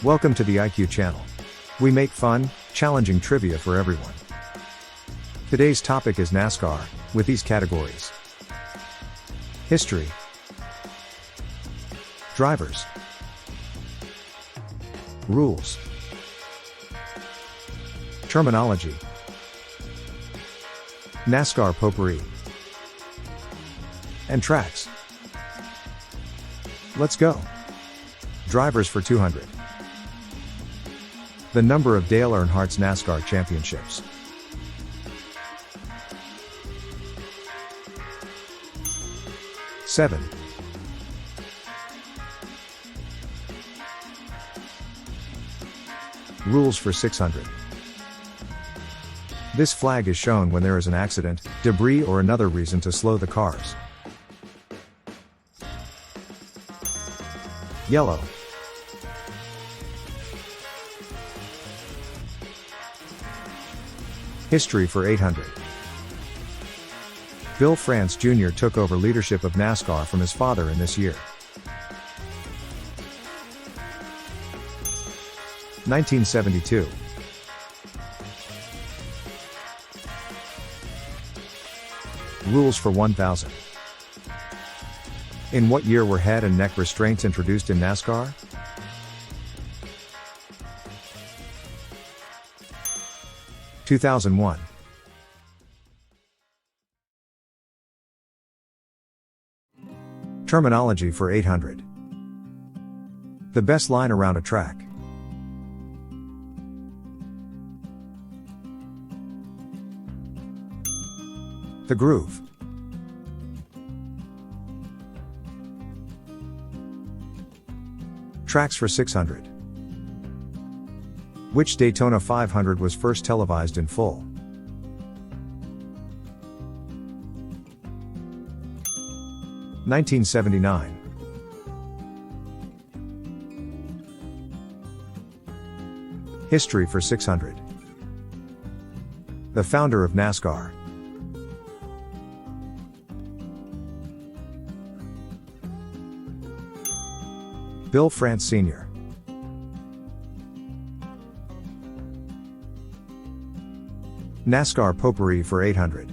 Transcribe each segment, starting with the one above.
Welcome to the IQ channel. We make fun, challenging trivia for everyone. Today's topic is NASCAR, with these categories: history, drivers, rules, terminology, NASCAR Potpourri, and tracks. Let's go. Drivers for 200. The number of Dale Earnhardt's NASCAR championships. Seven. Rules for 600. This flag is shown when there is an accident, debris or another reason to slow the cars. Yellow. History for 800. Bill France Jr. took over leadership of NASCAR from his father in this year. 1972. Rules for 1000. In what year were head and neck restraints introduced in NASCAR? – 2001. Terminology for 800. The best line around a track. The groove. Tracks for 600. Which Daytona 500 was first televised in full? (1979). History for 600. The founder of NASCAR. Bill France Sr. NASCAR Potpourri for 800.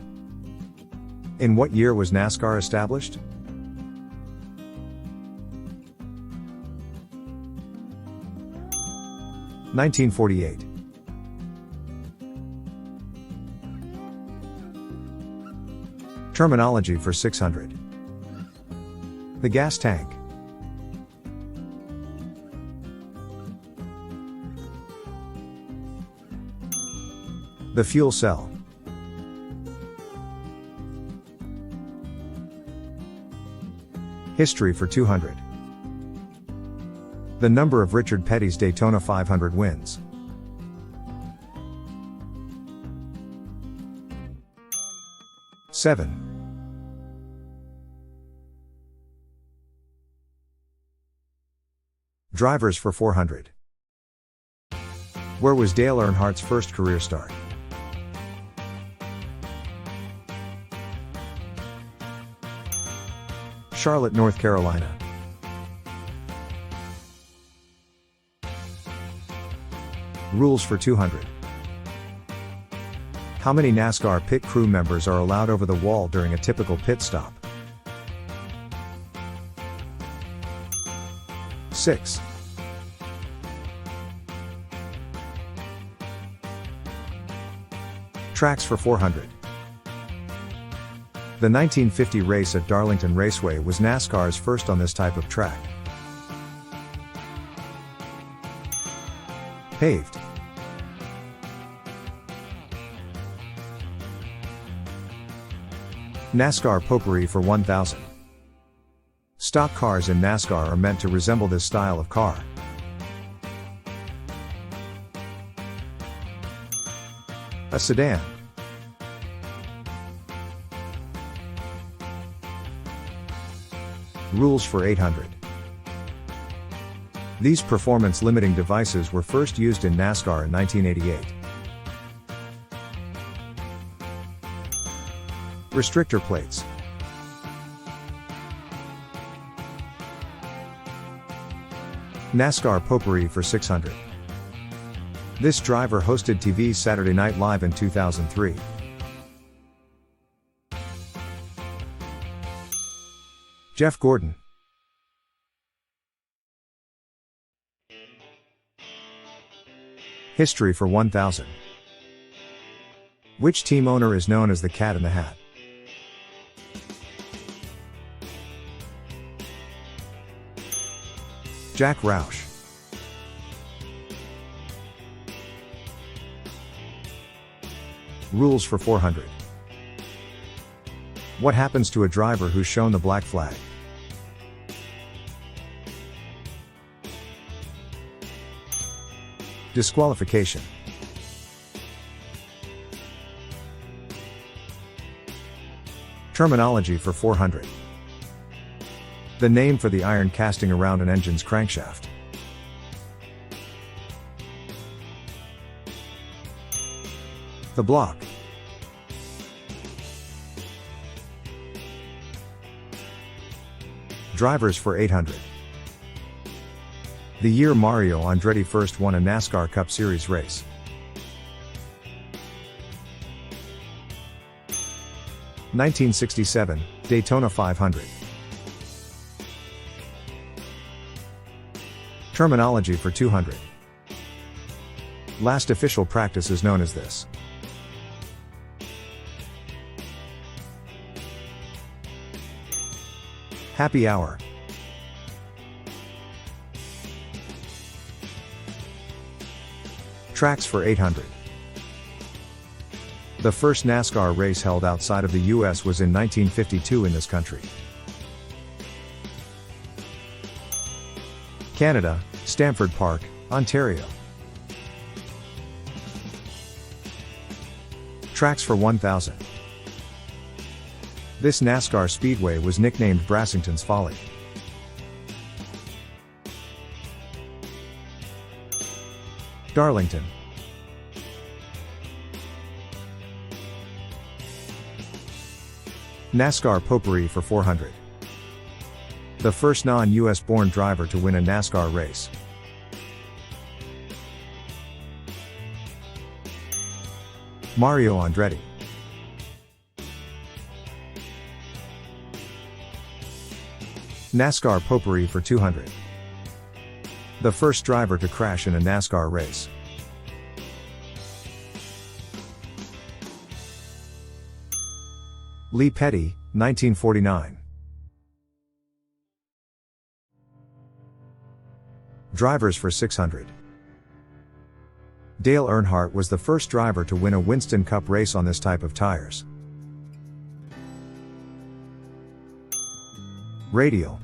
In what year was NASCAR established? (1948). Terminology for 600. The gas tank. The fuel cell. History for 200. The number of Richard Petty's Daytona 500 wins. Seven. Drivers for 400. Where was Dale Earnhardt's first career start? Charlotte, North Carolina. Rules for 200. How many NASCAR pit crew members are allowed over the wall during a typical pit stop? 6. Tracks for 400. The 1950 race at Darlington Raceway was NASCAR's first on this type of track. Paved. NASCAR Potpourri for 1000. Stock cars in NASCAR are meant to resemble this style of car. A sedan. Rules for 800. These performance-limiting devices were first used in NASCAR in 1988. Restrictor plates. NASCAR Potpourri for 600. This driver hosted TV's Saturday Night Live in 2003. Jeff Gordon. History for 1000. Which team owner is known as the Cat in the Hat? Jack Roush. Rules for 400. What happens to a driver who's shown the black flag? Disqualification. Terminology for 400. The name for the iron casting around an engine's crankshaft. The block. Drivers for 800. The year Mario Andretti first won a NASCAR Cup Series race. (1967) Daytona 500. Terminology for 200. Last official practice is known as this. Happy hour. Tracks for 800. The first NASCAR race held outside of the US was in 1952 in this country. Canada, Stamford Park, Ontario. Tracks for 1000. This NASCAR speedway was nicknamed Brassington's Folly. Darlington. NASCAR Potpourri for 400. The first non-US born driver to win a NASCAR race. Mario Andretti. NASCAR Potpourri for 200. The first driver to crash in a NASCAR race. Lee Petty, 1949. Drivers for 600. Dale Earnhardt was the first driver to win a Winston Cup race on this type of tires. Radial.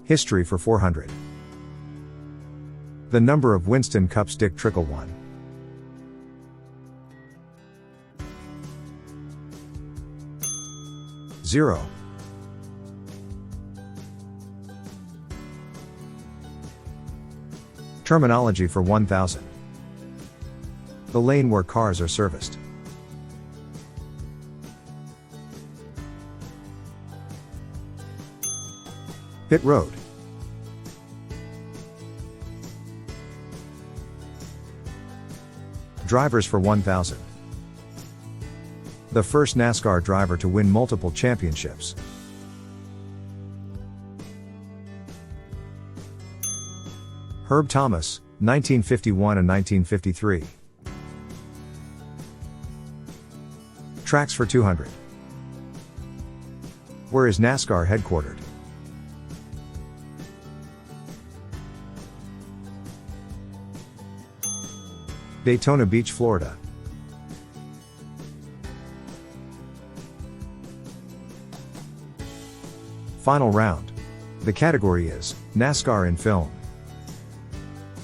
History for 400. The number of Winston Cups Dick Trickle won. Zero. Terminology for 1000. The lane where cars are serviced. Pit road. Drivers for 1000. The first NASCAR driver to win multiple championships. Herb Thomas, 1951 and 1953. Tracks for 200. Where is NASCAR headquartered? Daytona Beach, Florida. Final round. The category is NASCAR in film.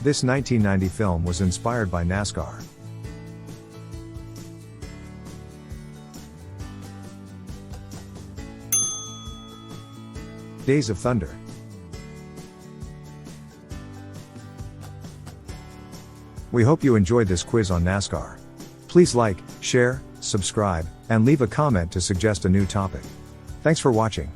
This 1990 film was inspired by NASCAR. Days of Thunder. We hope you enjoyed this quiz on NASCAR. Please like, share, subscribe, and leave a comment to suggest a new topic. Thanks for watching.